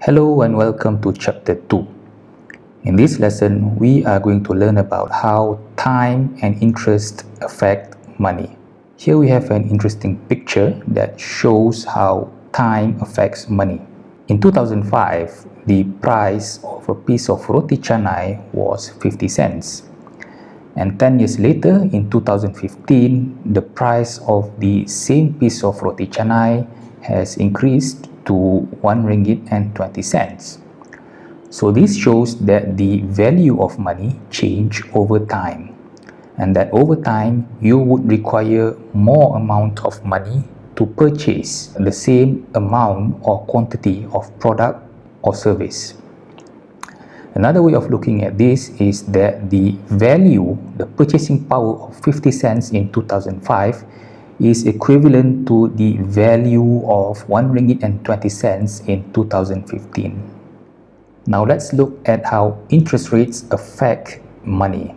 Hello and welcome to chapter 2. In this lesson, we are going to learn about how time and interest affect money. Here we have an interesting picture that shows how time affects money. In 2005, the price of a piece of roti canai was 50 cents. And 10 years later, in 2015, the price of the same piece of roti canai has increased to 1 ringgit and 20 cents. So this shows that the value of money change over time, and that over time you would require more amount of money to purchase the same amount or quantity of product or service. Another way of looking at this is that the value, the purchasing power of 50 cents in 2005 is equivalent to the value of 1 ringgit and 20 cents in 2015. Now let's look at how interest rates affect money.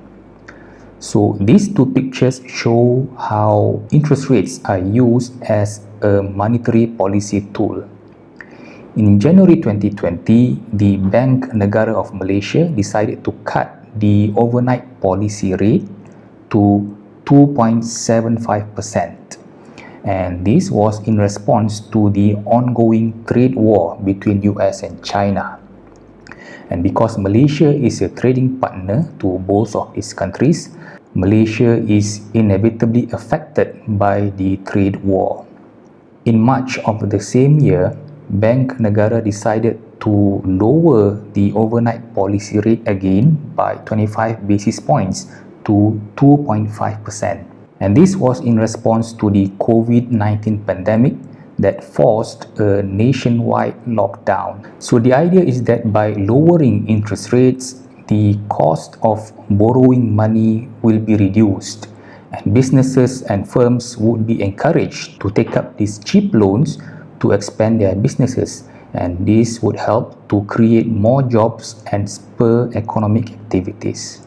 So these two pictures show how interest rates are used as a monetary policy tool. In January 2020, the Bank Negara of Malaysia decided to cut the overnight policy rate to 2.75%, and this was in response to the ongoing trade war between US and China. And because Malaysia is a trading partner to both of these countries, Malaysia is inevitably affected by the trade war. In March of the same year, Bank Negara decided to lower the overnight policy rate again by 25 basis points to 2.5%. And this was in response to the COVID-19 pandemic that forced a nationwide lockdown. So the idea is that by lowering interest rates, the cost of borrowing money will be reduced, and businesses and firms would be encouraged to take up these cheap loans to expand their businesses, and this would help to create more jobs and spur economic activities.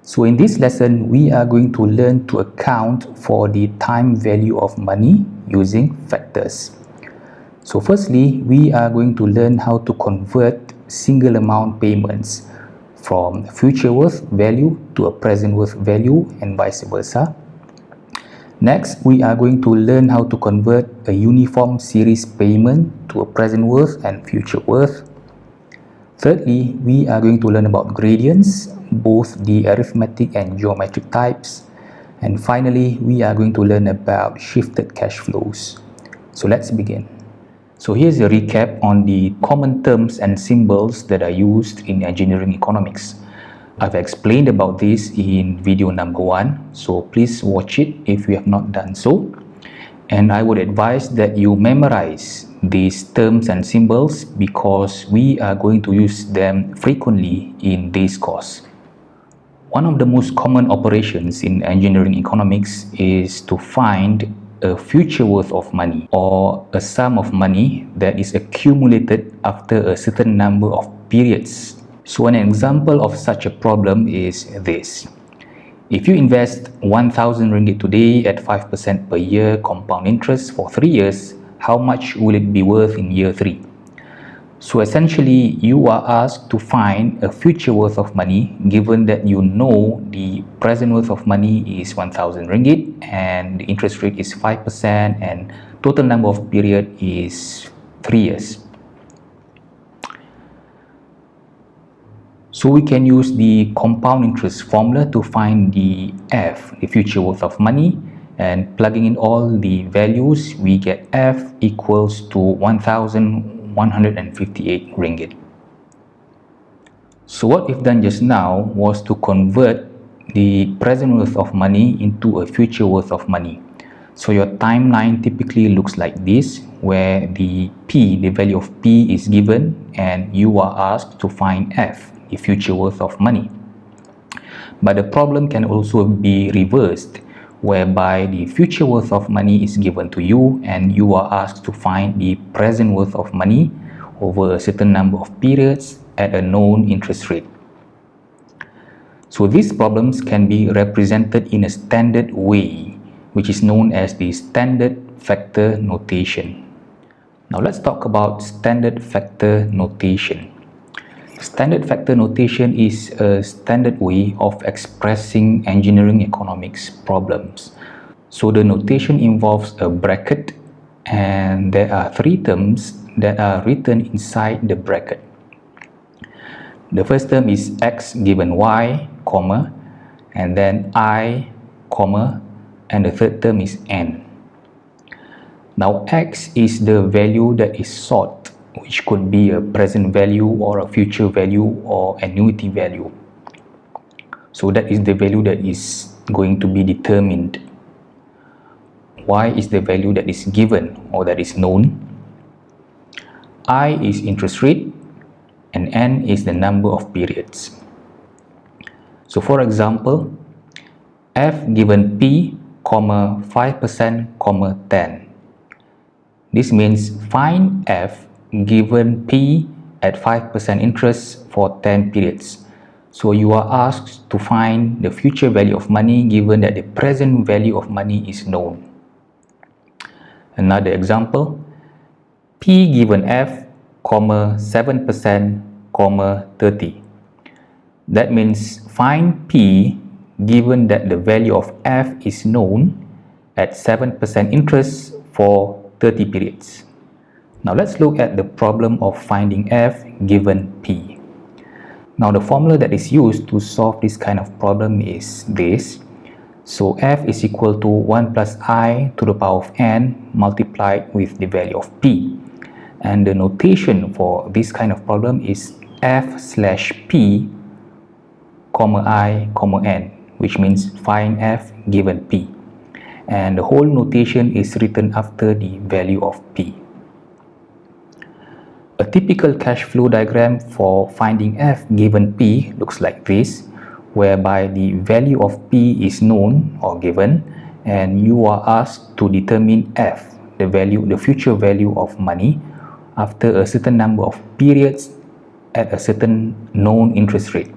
So in this lesson, we are going to learn to account for the time value of money using factors. So firstly, we are going to learn how to convert single amount payments from future worth value to a present worth value and vice versa. Next, we are going to learn how to convert a uniform series payment to a present worth and future worth. Thirdly, we are going to learn about gradients, both the arithmetic and geometric types. And finally, we are going to learn about shifted cash flows. So let's begin. So here's a recap on the common terms and symbols that are used in engineering economics. I've explained about this in video number 1, so please watch it if you have not done so. And I would advise that you memorize these terms and symbols because we are going to use them frequently in this course. One of the most common operations in engineering economics is to find a future worth of money, or a sum of money that is accumulated after a certain number of periods. So an example of such a problem is this. If you invest 1,000 ringgit today at 5% per year compound interest for 3 years, how much will it be worth in year 3? So essentially, you are asked to find a future worth of money given that you know the present worth of money is 1,000 ringgit and the interest rate is 5% and total number of period is 3 years. So we can use the compound interest formula to find the F, the future worth of money, and plugging in all the values, we get F equals to 1,158 ringgit. So what we've done just now was to convert the present worth of money into a future worth of money. So your timeline typically looks like this, where the P, the value of P is given, and you are asked to find F, the future worth of money. But the problem can also be reversed, whereby the future worth of money is given to you and you are asked to find the present worth of money over a certain number of periods at a known interest rate. So these problems can be represented in a standard way, which is known as the standard factor notation. Now let's talk about standard factor notation. Standard factor notation is a standard way of expressing engineering economics problems. So the notation involves a bracket, and there are three terms that are written inside the bracket. The first term is x given y, comma, and then I, comma, and the third term is n. Now x is the value that is sought, which could be a present value or a future value or annuity value. So that is the value that is going to be determined. Y is the value that is given or that is known. I is interest rate, and n is the number of periods. So for example, f given p, 5%, 10. This means find f given p at 5% interest for 10 periods. So you are asked to find the future value of money given that the present value of money is known. Another example, p given f, 7%, 30. That means find p given that the value of f is known at 7% interest for 30 periods. Now let's look at the problem of finding f given p. Now the formula that is used to solve this kind of problem is this. So f is equal to 1 plus I to the power of n multiplied with the value of p. And the notation for this kind of problem is f slash p, I, n, which means find f given p. And the whole notation is written after the value of p. A typical cash flow diagram for finding f given p looks like this, whereby the value of p is known or given, and you are asked to determine f, the future value of money, after a certain number of periods at a certain known interest rate.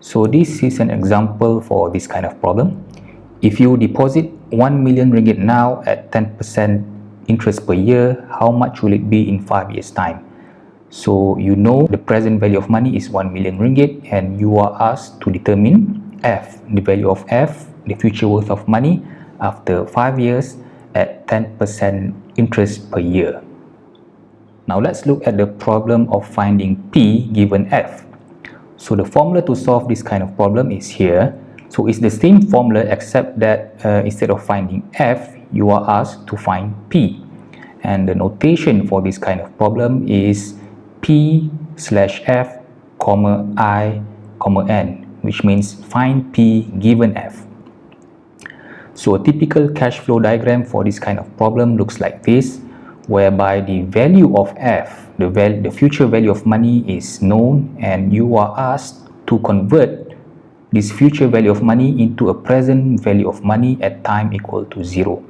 So this is an example for this kind of problem. If you deposit 1 million ringgit now at 10% interest per year, how much will it be in 5 years' time? So you know the present value of money is 1 million ringgit, and you are asked to determine f, the value of f, the future worth of money after 5 years at 10% interest per year. Now let's look at the problem of finding p given f. So the formula to solve this kind of problem is here. So it's the same formula except that instead of finding f, you are asked to find p. And the notation for this kind of problem is p slash f, I, n, which means find p given f. So a typical cash flow diagram for this kind of problem looks like this, whereby the value of f, the future value of money is known, and you are asked to convert this future value of money into a present value of money at time equal to 0.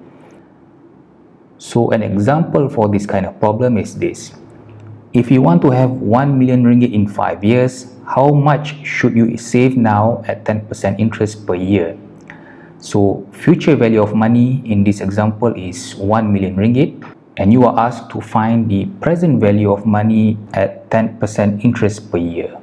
So an example for this kind of problem is this. If you want to have 1 million ringgit in 5 years, how much should you save now at 10% interest per year? So future value of money in this example is 1 million ringgit, and you are asked to find the present value of money at 10% interest per year.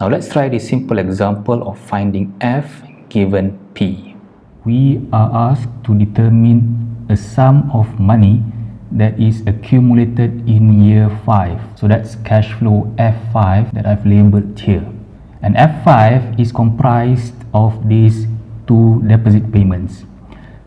Now let's try this simple example of finding f given p. We are asked to determine a sum of money that is accumulated in year 5. So that's cash flow F5 that I've labeled here. And F5 is comprised of these two deposit payments.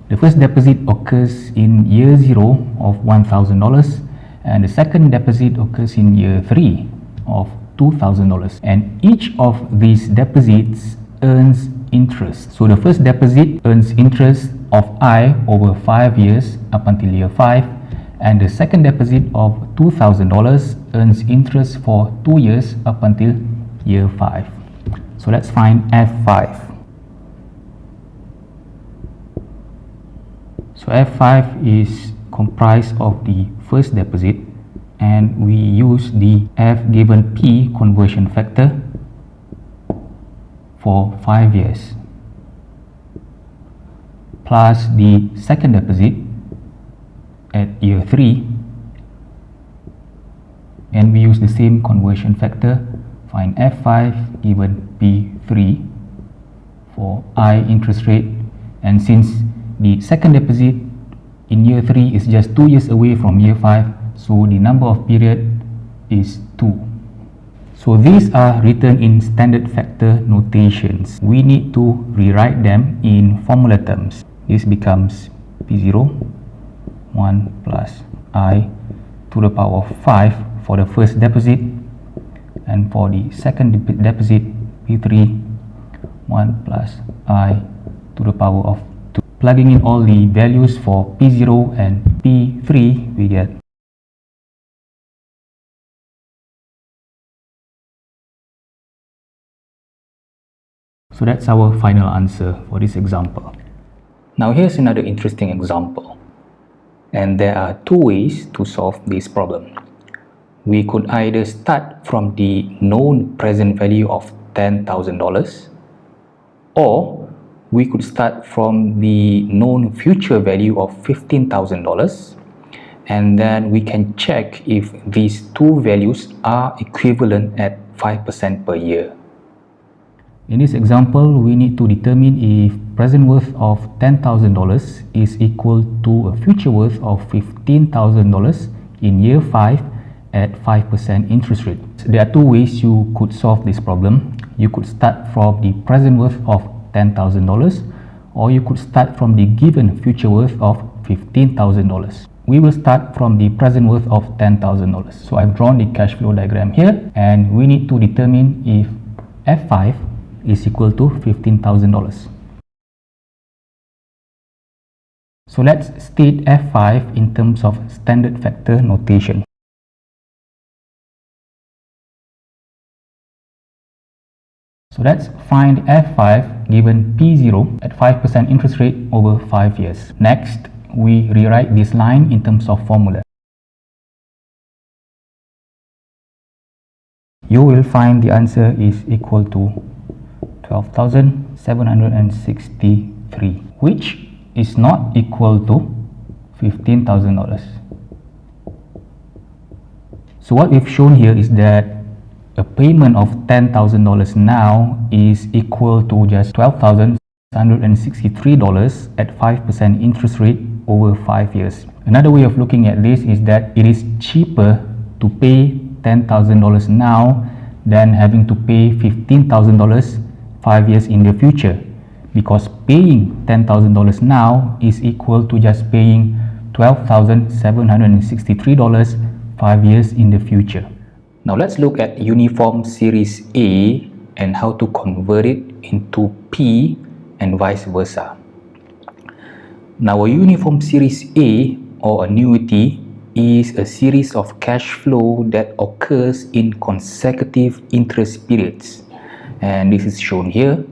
The first deposit occurs in year 0 of $1,000, and the second deposit occurs in year 3 of $2,000, and each of these deposits earns interest. So the first deposit earns interest of I over 5 years up until year 5, and the second deposit of $2,000 earns interest for 2 years up until year 5. So let's find F5. So F5 is comprised of the first deposit, and we use the F given P conversion factor for 5 years, plus the second deposit at year 3 and we use the same conversion factor. Find F5 given P3 for I interest rate, and since the second deposit in year 3 is just 2 years away from year 5, so the number of period is 2. So these are written in standard factor notations. We need to rewrite them in formula terms. This becomes P0 1 plus I to the power of 5 for the first deposit, and for the second deposit P3 1 plus I to the power of 2. Plugging in all the values for P0 and P3, we get so that's our final answer for this example. Now here's another interesting example, and there are two ways to solve this problem. We could either start from the known present value of $10,000, or we could start from the known future value of $15,000, and then we can check if these two values are equivalent at 5% per year. In this example, we need to determine if present worth of $10,000 is equal to a future worth of $15,000 in year 5 at 5% interest rate. There are two ways you could solve this problem. You could start from the present worth of $10,000, or you could start from the given future worth of $15,000. We will start from the present worth of $10,000. So I've drawn the cash flow diagram here, and we need to determine if F5 is equal to $15,000. So let's state F5 in terms of standard factor notation. So let's find F5 given P0 at 5% interest rate over 5 years. Next, we rewrite this line in terms of formula. You will find the answer is equal to 12,763, which is not equal to $15,000. So what we've shown here is that a payment of $10,000 now is equal to just $12,163 at 5% interest rate over 5 years. Another way of looking at this is that it is cheaper to pay $10,000 now than having to pay $15,000 5 years in the future, because paying $10,000 now is equal to just paying $12,763 5 years in the future. Now let's look at uniform series A and how to convert it into P and vice versa. Now a uniform series A or annuity is a series of cash flow that occurs in consecutive interest periods, and this is shown here.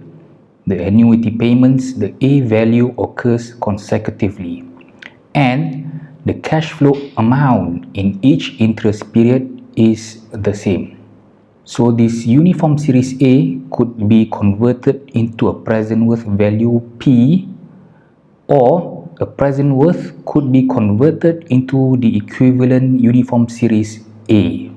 The annuity payments, the A value occurs consecutively, and the cash flow amount in each interest period is the same. So this uniform series A could be converted into a present worth value P, or a present worth could be converted into the equivalent uniform series A.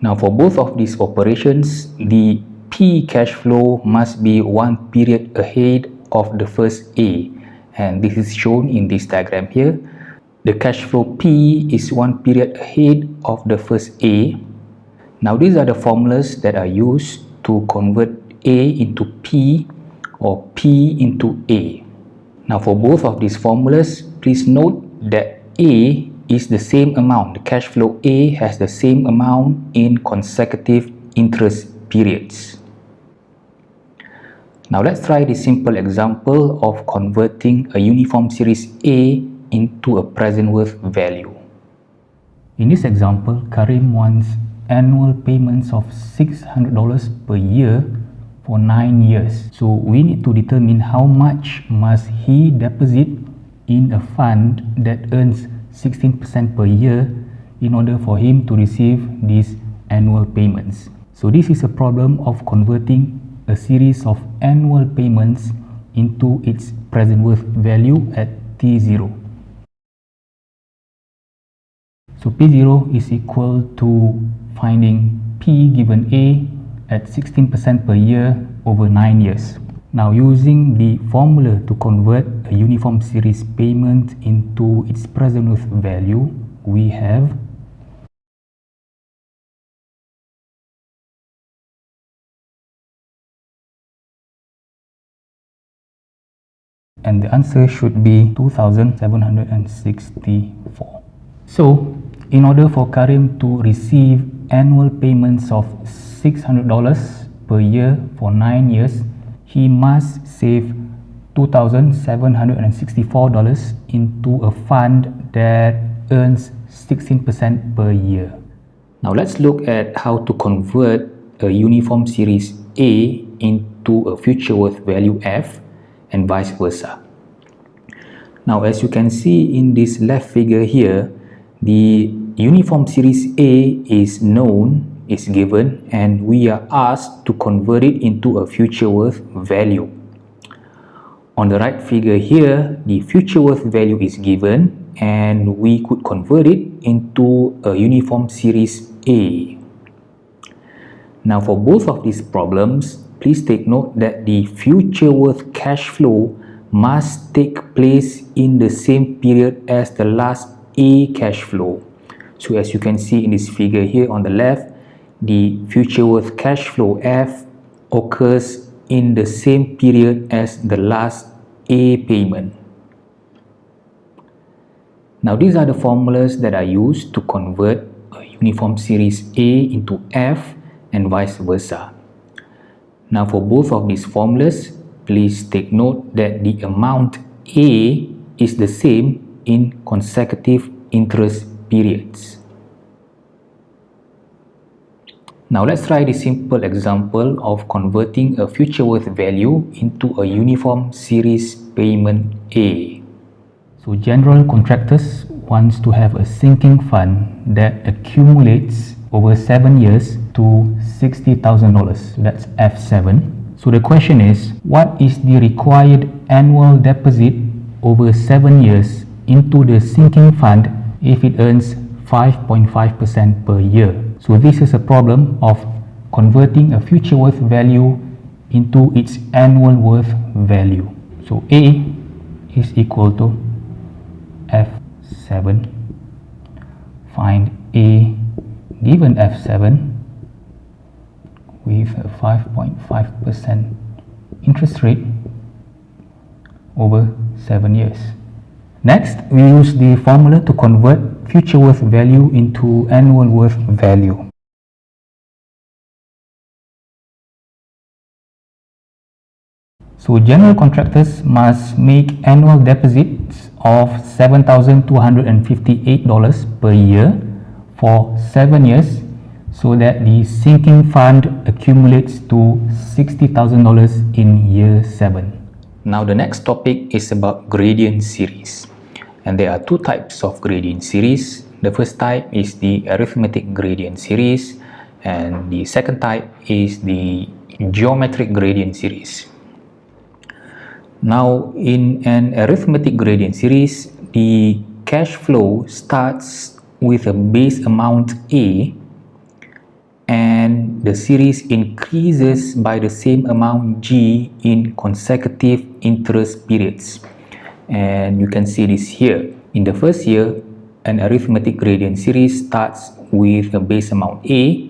Now for both of these operations, the P cash flow must be one period ahead of the first A, and this is shown in this diagram here. The cash flow P is one period ahead of the first A. Now these are the formulas that are used to convert A into P or P into A. Now for both of these formulas, please note that A is the same amount. The cash flow A has the same amount in consecutive interest periods. Now let's try this simple example of converting a uniform series A into a present worth value. In this example, Karim wants annual payments of $600 per year for 9 years. So we need to determine how much must he deposit in a fund that earns 16% per year in order for him to receive these annual payments. So this is a problem of converting a series of annual payments into its present worth value at T0. So P0 is equal to finding P given A at 16% per year over 9 years. Now using the formula to convert a uniform series payment into its present worth value, we have and the answer should be 2,764. So, in order for Karim to receive annual payments of $600 per year for 9 years, he must save $2,764 into a fund that earns 16% per year. Now let's look at how to convert a uniform series A into a future worth value F and vice versa. Now as you can see in this left figure here, the uniform series A is known, is given, and we are asked to convert it into a future worth value. On the right figure here, the future worth value is given and we could convert it into a uniform series A. Now for both of these problems, please take note that the future worth cash flow must take place in the same period as the last A cash flow. So as you can see in this figure here on the left, the future worth cash flow F occurs in the same period as the last A payment. Now these are the formulas that are used to convert a uniform series A into F and vice versa. Now for both of these formulas, please take note that the amount A is the same in consecutive interest periods. Now let's try this simple example of converting a future worth value into a uniform series payment A. So general contractors wants to have a sinking fund that accumulates over 7 years to $60,000. That's F7. So the question is, what is the required annual deposit over 7 years into the sinking fund if it earns 5.5% per year? So this is a problem of converting a future worth value into its annual worth value. So A is equal to F7. Find A given F7 with a 5.5% interest rate over 7 years. Next, we use the formula to convert future worth value into annual worth value. So general contractors must make annual deposits of $7,258 per year for 7 years so that the sinking fund accumulates to $60,000 in year 7. Now the next topic is about gradient series. And there are two types of gradient series. The first type is the arithmetic gradient series and the second type is the geometric gradient series. Now in an arithmetic gradient series, the cash flow starts with a base amount A and the series increases by the same amount G in consecutive interest periods. And you can see this here. In the first year, an arithmetic gradient series starts with a base amount A,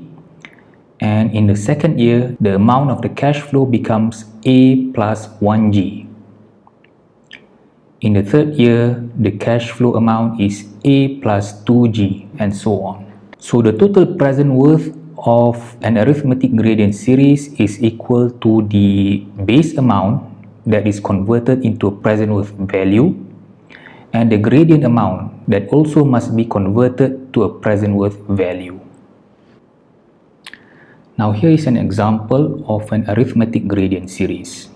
and in the second year, the amount of the cash flow becomes A plus 1G. In the third year, the cash flow amount is A plus 2G, and so on. So the total present worth of an arithmetic gradient series is equal to the base amount that is converted into a present worth value and the gradient amount that also must be converted to a present worth value. Now here is an example of an arithmetic gradient series.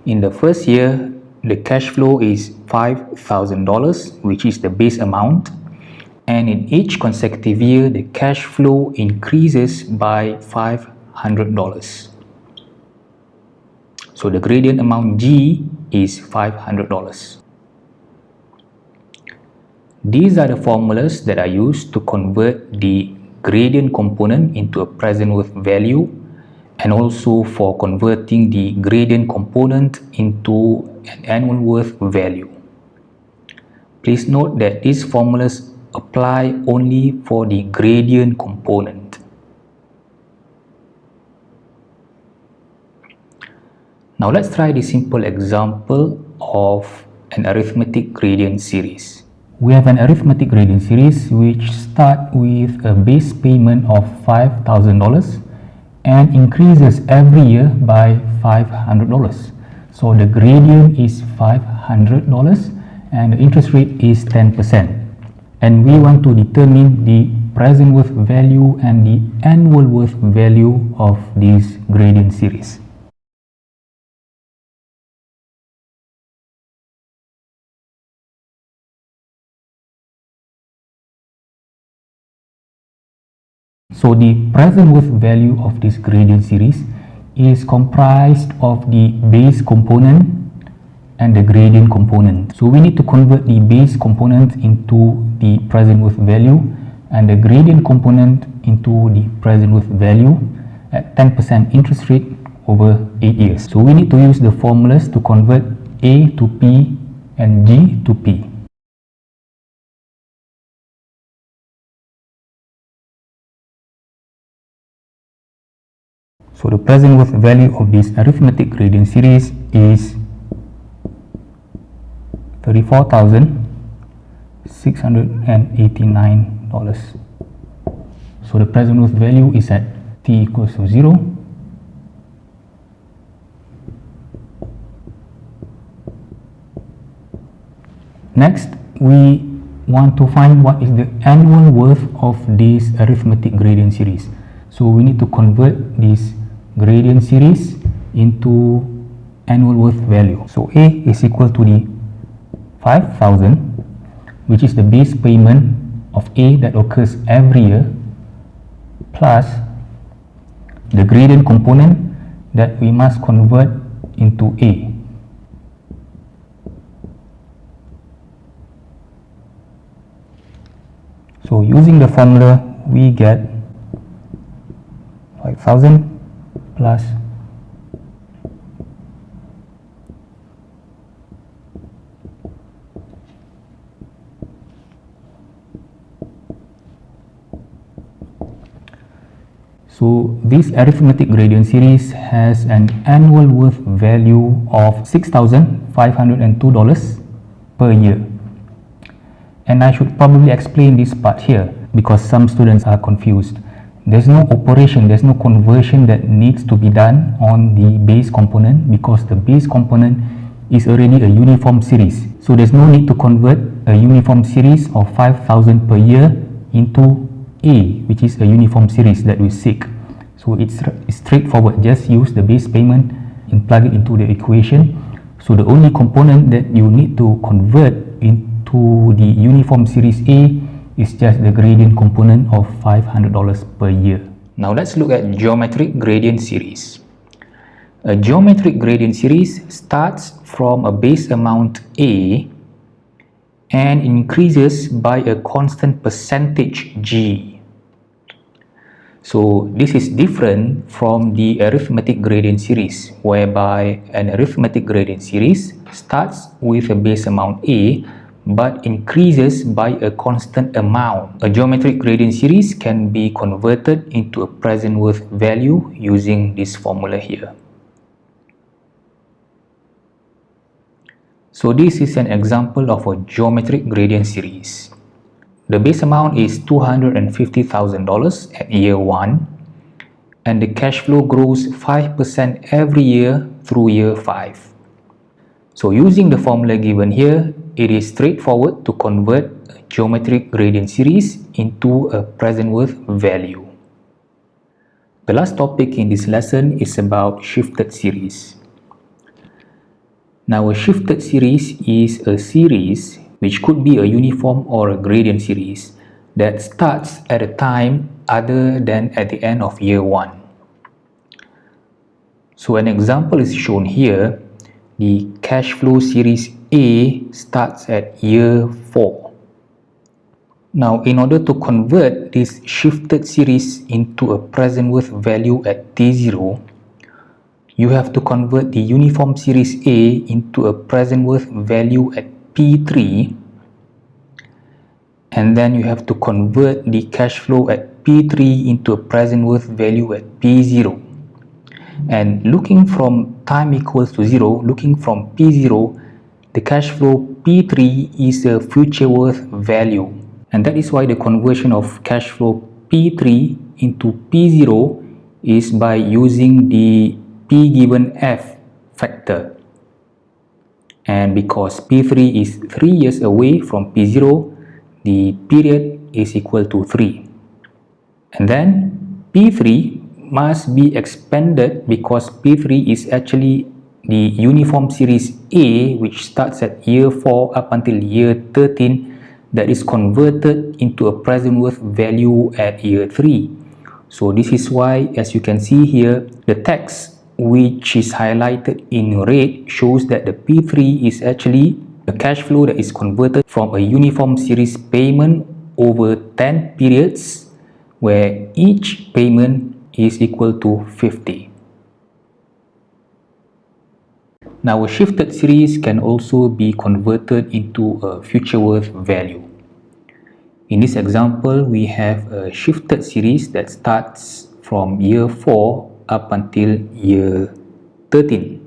In the first year, the cash flow is $5,000, which is the base amount, and in each consecutive year, the cash flow increases by $500. So the gradient amount G is $500. These are the formulas that are used to convert the gradient component into a present worth value, and also for converting the gradient component into an annual worth value. Please note that these formulas apply only for the gradient component. Now let's try the simple example of an arithmetic gradient series. We have an arithmetic gradient series which starts with a base payment of $5,000 and increases every year by $500. So the gradient is $500 and the interest rate is 10%. And we want to determine the present worth value and the annual worth value of this gradient series. So the present worth value of this gradient series is comprised of the base component and the gradient component. So we need to convert the base component into the present worth value and the gradient component into the present worth value at 10% interest rate over 8 years. So we need to use the formulas to convert A to P and G to P. So the present worth value of this arithmetic gradient series is $34,689. So the present worth value is at t equals to 0. Next, we want to find what is the annual worth of this arithmetic gradient series. So we need to convert this gradient series into annual worth value. So A is equal to the 5,000, which is the base payment of A that occurs every year, plus the gradient component that we must convert into A. So using the formula, we get 5,000 plus So this arithmetic gradient series has an annual worth value of $6,502 per year. And I should probably explain this part here because some students are confused. There's no operation, there's no conversion that needs to be done on the base component because the base component is already a uniform series. So there's no need to convert a uniform series of 5,000 per year into A, which is a uniform series that we seek. So it's straightforward, just use the base payment and plug it into the equation. So the only component that you need to convert into the uniform series A is just the gradient component of $500 per year. Now let's look at geometric gradient series. A geometric gradient series starts from a base amount A and increases by a constant percentage G. So this is different from the arithmetic gradient series, whereby an arithmetic gradient series starts with a base amount A but increases by a constant amount. A geometric gradient series can be converted into a present worth value using this formula here. So this is an example of a geometric gradient series. The base amount is $250,000 at year 1 and the cash flow grows 5% every year through year 5. So using the formula given here, it is straightforward to convert a geometric gradient series into a present worth value. The last topic in this lesson is about shifted series. Now a shifted series is a series which could be a uniform or a gradient series that starts at a time other than at the end of year 1. So an example is shown here. The cash flow series A starts at year 4. Now, in order to convert this shifted series into a present worth value at t0, you have to convert the uniform series A into a present worth value at P3, and then you have to convert the cash flow at P3 into a present worth value at P0. And looking from time equals to 0, looking from P0, the cash flow P3 is a future worth value. And that is why the conversion of cash flow P3 into P0 is by using the P given F factor. And because P3 is 3 years away from P0, the period is equal to 3. And then P3 must be expanded because P3 is actually the uniform series A, which starts at year 4 up until year 13, that is converted into a present worth value at year 3. So this is why, as you can see here, the text which is highlighted in red shows that the P3 is actually a cash flow that is converted from a uniform series payment over 10 periods, where each payment is equal to 50. Now, a shifted series can also be converted into a future worth value. In this example, we have a shifted series that starts from year 4 up until year 13.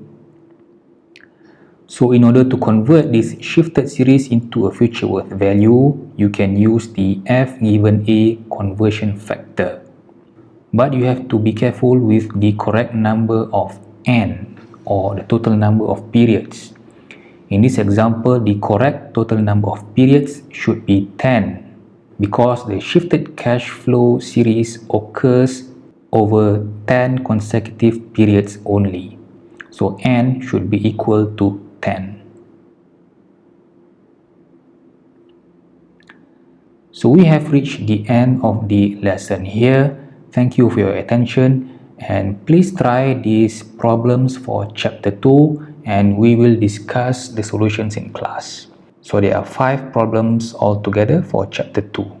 So in order to convert this shifted series into a future worth value, you can use the F given A conversion factor. But you have to be careful with the correct number of N, or the total number of periods. In this example, the correct total number of periods should be 10, because the shifted cash flow series occurs over 10 consecutive periods only. So N should be equal to 10. So we have reached the end of the lesson here. Thank you for your attention, and please try these problems for chapter 2, and we will discuss the solutions in class. So there are 5 problems altogether for chapter 2.